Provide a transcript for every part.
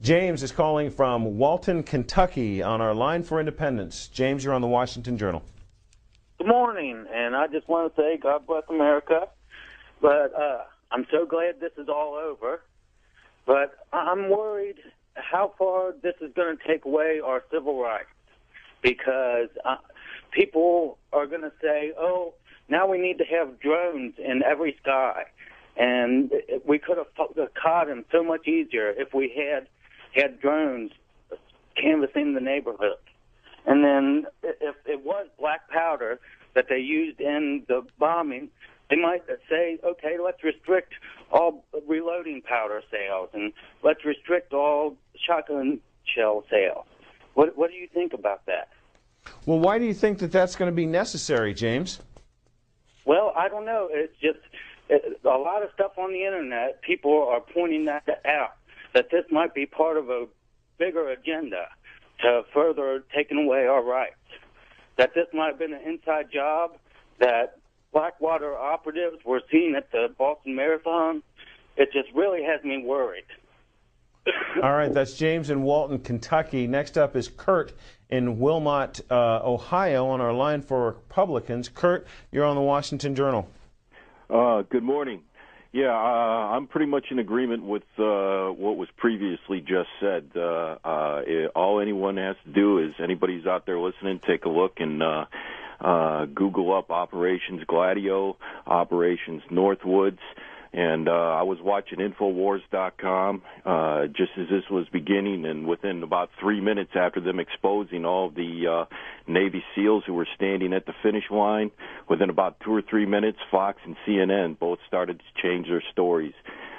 James is calling from Walton, Kentucky on our line for independence. James, you're on the Washington Journal. Good morning, and I just want to say God bless America. But I'm so glad this is all over. But I'm worried how far this is going to take away our civil rights, because people are going to say, oh, now we need to have drones in every sky. And we could have caught him so much easier if we had drones canvassing the neighborhood. And then if it was black powder that they used in the bombing, they might say, okay, let's restrict all reloading powder sales and let's restrict all shotgun shell sales. What do you think about that? Well, why do you think that that's going to be necessary, James? Well, I don't know. It's just a lot of stuff on the internet. People are pointing that out, that this might be part of a bigger agenda to further taking away our rights. That this might have been an inside job, that Blackwater operatives were seen at the Boston Marathon. It just really has me worried. All right, that's James in Walton, Kentucky. Next up is Kurt in Wilmot, Ohio, on our line for Republicans. Kurt, you're on the Washington Journal. Good morning. Yeah, I'm pretty much in agreement with what was previously just said. All anyone has to do is, anybody's out there listening, take a look and Google up Operations Gladio, Operations Northwoods. And I was watching Infowars.com just as this was beginning, and within about 3 minutes after them exposing all the Navy SEALs who were standing at the finish line, within about 2 or 3 minutes, Fox and CNN both started to change their stories.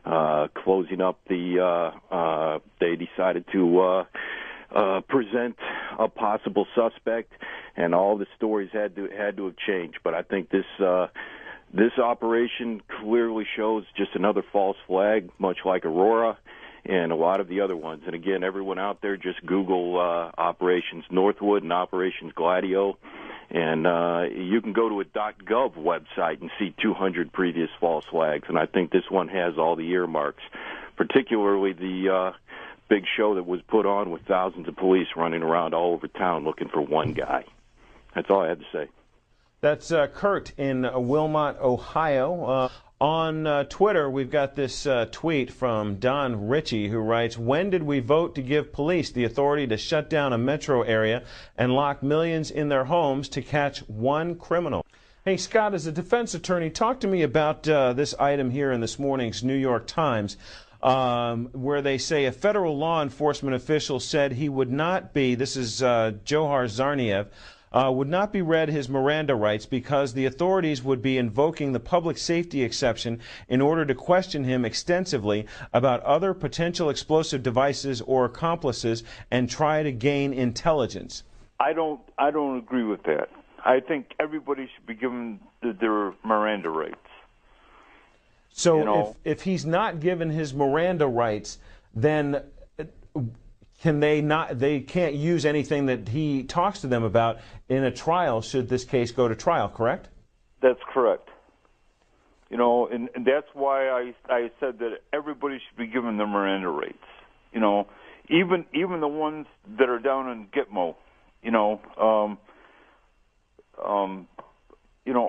Closing up they decided to present a possible suspect, and all the stories had to have changed. But I think this operation clearly shows just another false flag, much like Aurora and a lot of the other ones. And again, everyone out there, just Google Operations Northwood and Operations Gladio, and you can go to a .gov website and see 200 previous false flags. And I think this one has all the earmarks, particularly the big show that was put on with thousands of police running around all over town looking for one guy. That's all I had to say. That's Kurt in Wilmot, Ohio. On Twitter, we've got this tweet from Don Ritchie, who writes, "When did we vote to give police the authority to shut down a metro area and lock millions in their homes to catch one criminal?" Hey, Scott, as a defense attorney, talk to me about this item here in this morning's New York Times, where they say a federal law enforcement official said he would not be, this is Johar Zarniev, would not be read his Miranda rights because the authorities would be invoking the public safety exception in order to question him extensively about other potential explosive devices or accomplices and try to gain intelligence. I don't agree with that. I think everybody should be given their Miranda rights. So if he's not given his Miranda rights, then can they not? They can't use anything that he talks to them about in a trial. Should this case go to trial? Correct? That's correct. And that's why I said that everybody should be given their Miranda rights. Even the ones that are down in Gitmo.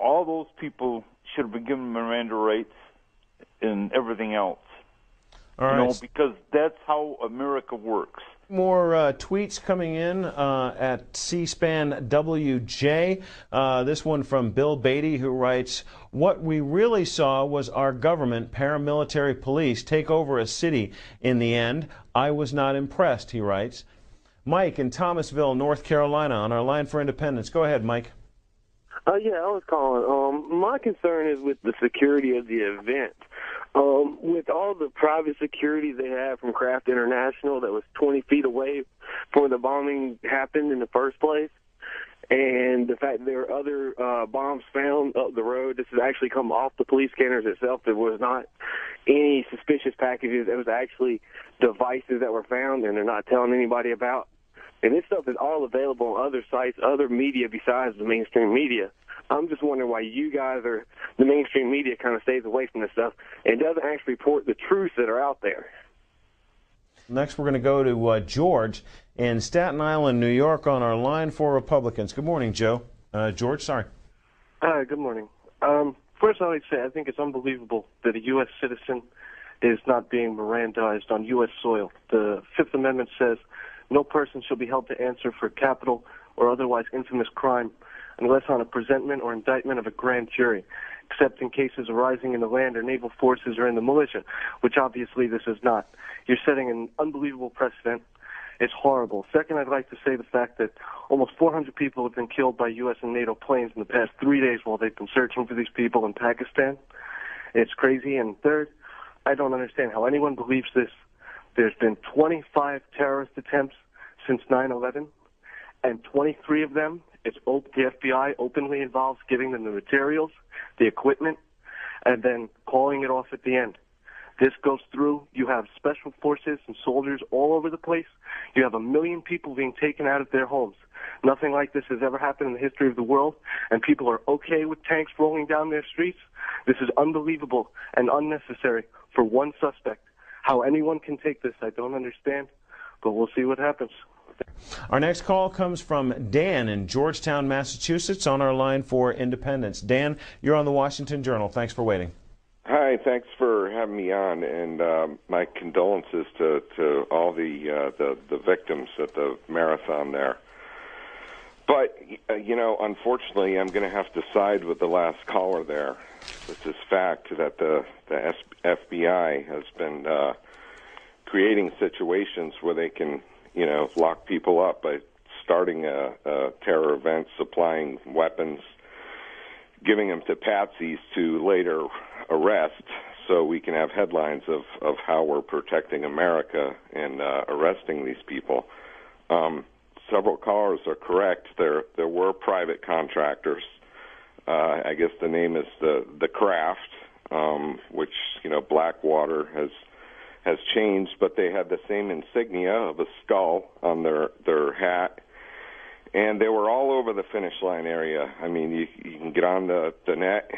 All those people should have been given Miranda rights and everything else. All right. Because that's how America works. More tweets coming in at C-SPAN WJ. This one from Bill Beatty, who writes, "What we really saw was our government paramilitary police take over a city in the end. I was not impressed," he writes. Mike in Thomasville, North Carolina, on our line for independence. Go ahead, Mike. Yeah, I was calling. My concern is with the security of the event. With all the private security they have from Kraft International that was 20 feet away from where the bombing happened in the first place, and the fact there are other bombs found up the road, this has actually come off the police scanners itself. There was not any suspicious packages. It was actually devices that were found, and they're not telling anybody about. And this stuff is all available on other sites, other media besides the mainstream media. I'm just wondering why you guys are, the mainstream media kind of stays away from this stuff and doesn't actually report the truths that are out there. Next, we're going to go to George in Staten Island, New York, on our line for Republicans. Good morning, Joe. George, sorry. Hi, good morning. First, I'd like to say I think it's unbelievable that a U.S. citizen is not being Mirandized on U.S. soil. The Fifth Amendment says no person shall be held to answer for capital or otherwise infamous crime unless on a presentment or indictment of a grand jury, except in cases arising in the land or naval forces or in the militia, which obviously this is not. You're setting an unbelievable precedent. It's horrible. Second, I'd like to say the fact that almost 400 people have been killed by U.S. and NATO planes in the past 3 days while they've been searching for these people in Pakistan. It's crazy. And third, I don't understand how anyone believes this. There's been 25 terrorist attempts since 9/11, and 23 of them, the FBI openly involves giving them the materials, the equipment, and then calling it off at the end. This goes through. You have special forces and soldiers all over the place. You have 1 million people being taken out of their homes. Nothing like this has ever happened in the history of the world, and people are okay with tanks rolling down their streets. This is unbelievable and unnecessary for one suspect. How anyone can take this, I don't understand, but we'll see what happens. Our next call comes from Dan in Georgetown, Massachusetts, on our line for Independence. Dan, you're on the Washington Journal. Thanks for waiting. Hi, thanks for having me on, and my condolences to all the victims at the marathon there. But, you know, unfortunately, I'm going to have to side with the last caller there with this fact that the FBI has been creating situations where they can, you know, lock people up by starting a terror event, supplying weapons, giving them to patsies to later arrest, so we can have headlines of how we're protecting America and arresting these people. Several callers are correct. There were private contractors. I guess the name is the Craft, which, you know, Blackwater has changed, but they had the same insignia of a skull on their hat, and they were all over the finish line area. I mean, you can get on the net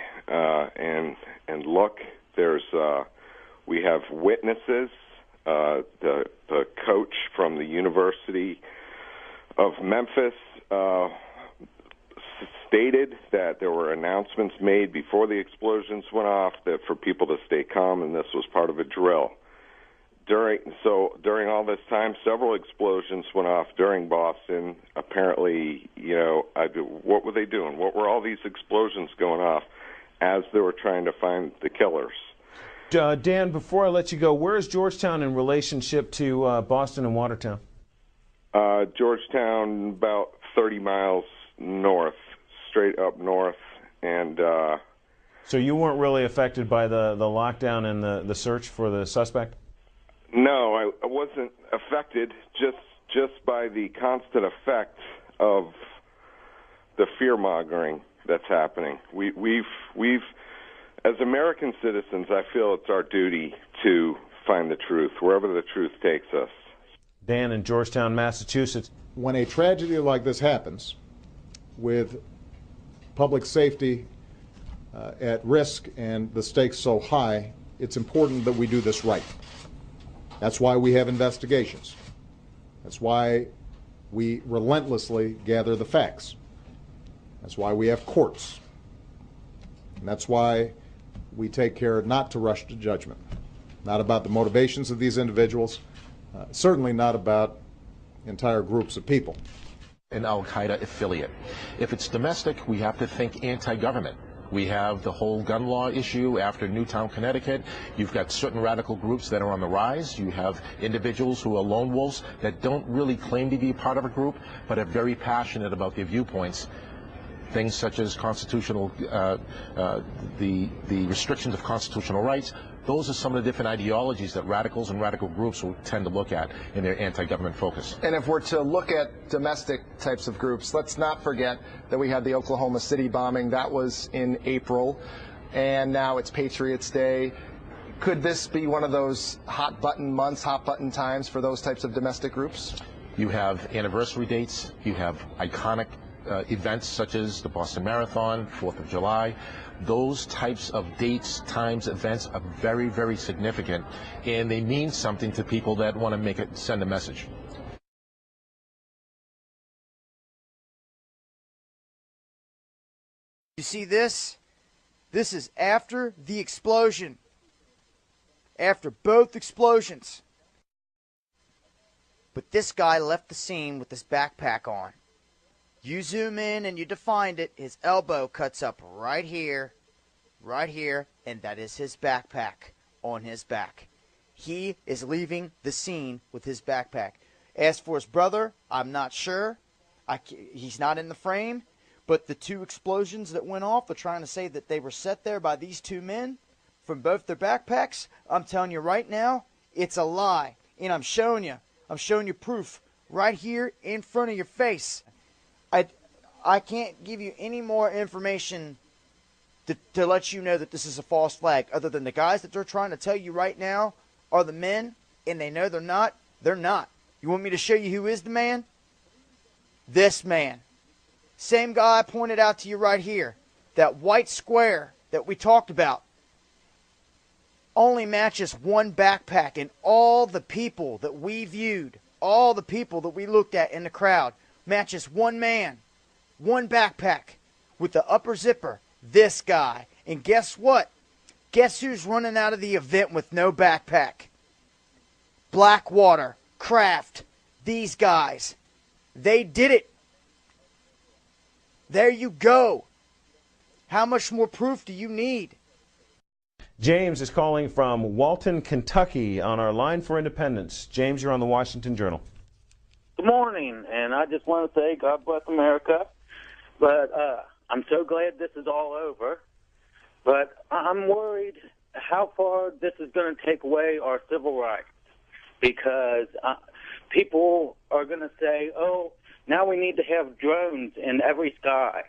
and look. There's we have witnesses. The coach from the University of Memphis stated that there were announcements made before the explosions went off that for people to stay calm, and this was part of a drill. During all this time, several explosions went off during Boston. Apparently, you know, what were they doing? What were all these explosions going off as they were trying to find the killers? Dan, before I let you go, where is Georgetown in relationship to Boston and Watertown? Georgetown, about 30 miles north, straight up north, and so you weren't really affected by the lockdown and the search for the suspect? No, I wasn't affected just by the constant effect of the fear-mongering that's happening. We've as American citizens, I feel it's our duty to find the truth wherever the truth takes us. Dan in Georgetown, Massachusetts. When a tragedy like this happens, with public safety at risk and the stakes so high, it's important that we do this right. That's why we have investigations. That's why we relentlessly gather the facts. That's why we have courts. And that's why we take care not to rush to judgment. Not about the motivations of these individuals, certainly not about entire groups of people. An al-Qaeda affiliate. If it's domestic, we have to think anti-government. We have the whole gun law issue after Newtown, Connecticut. You've got certain radical groups that are on the rise. You have individuals who are lone wolves that don't really claim to be part of a group, but are very passionate about their viewpoints. Things such as constitutional, the restrictions of constitutional rights. Those are some of the different ideologies that radicals and radical groups will tend to look at in their anti-government focus. And if we're to look at domestic types of groups, let's not forget that we had the Oklahoma City bombing. That was in April, and now it's Patriots Day. Could this be one of those hot-button months, hot-button times for those types of domestic groups? You have anniversary dates. You have iconic events such as the Boston Marathon, 4th of July. Those types of dates, times, events are very, very significant, and they mean something to people that want to send a message. You see this? This is after the explosion. After both explosions. But this guy left the scene with his backpack on. You zoom in and you define it. His elbow cuts up right here, and that is his backpack on his back. He is leaving the scene with his backpack. As for his brother, I'm not sure. He's not in the frame. But the two explosions that went off, they're trying to say that they were set there by these two men from both their backpacks. I'm telling you right now, it's a lie. And I'm showing you proof right here in front of your face. I can't give you any more information to let you know that this is a false flag, other than the guys that they're trying to tell you right now are the men, and they know they're not. They're not. You want me to show you who is the man? This man. Same guy I pointed out to you right here. That white square that we talked about only matches one backpack, and all the people that we viewed, all the people that we looked at in the crowd, matches one man, one backpack with the upper zipper, this guy. And guess what? Guess who's running out of the event with no backpack? Blackwater, Kraft, these guys. They did it. There you go. How much more proof do you need? James is calling from Walton, Kentucky on our line for independence. James, you're on the Washington Journal. Good morning, and I just want to say God bless America. But I'm so glad this is all over. But I'm worried how far this is going to take away our civil rights, because people are going to say, oh, now we need to have drones in every sky.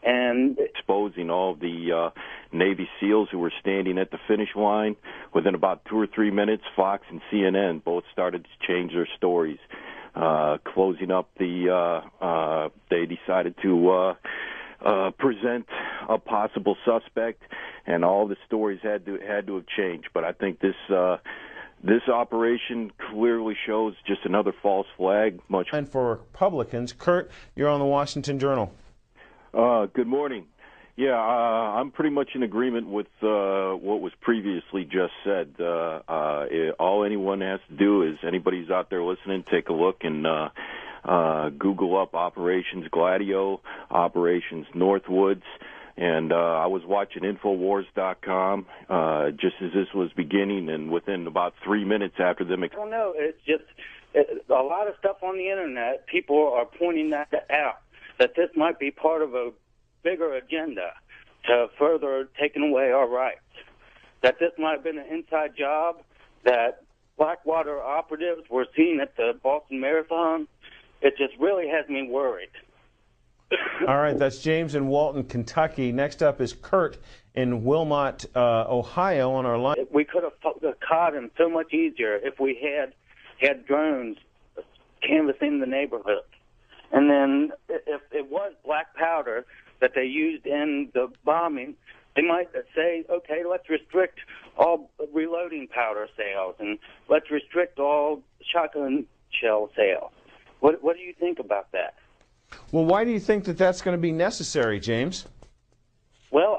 And exposing all the Navy SEALs who were standing at the finish line. Within about 2 or 3 minutes, Fox and CNN both started to change their stories. Closing up they decided to present a possible suspect, and all the stories had to have changed. But I think this operation clearly shows just another false flag. And for Republicans, Kurt, you're on the Washington Journal. Good morning. Yeah, I'm pretty much in agreement with what was previously just said. All anyone has to do is, anybody out there listening, take a look and Google up Operations Gladio, Operations Northwoods, and I was watching Infowars.com just as this was beginning, and within about 3 minutes after them... I don't know. It's just a lot of stuff on the Internet. People are pointing that out, that this might be part of a bigger agenda to further taking away our rights, that this might have been an inside job, that Blackwater operatives were seen at the Boston Marathon. It just really has me worried. All right, that's James in Walton, Kentucky. Next up is Kurt in Wilmot, Ohio on our line. We could have caught him so much easier if we had drones canvassing the neighborhood. And then if it was black powder that they used in the bombing, they might say, okay, let's restrict all reloading powder sales, and let's restrict all shotgun shell sales. What do you think about that? Well, why do you think that that's going to be necessary, James? Well,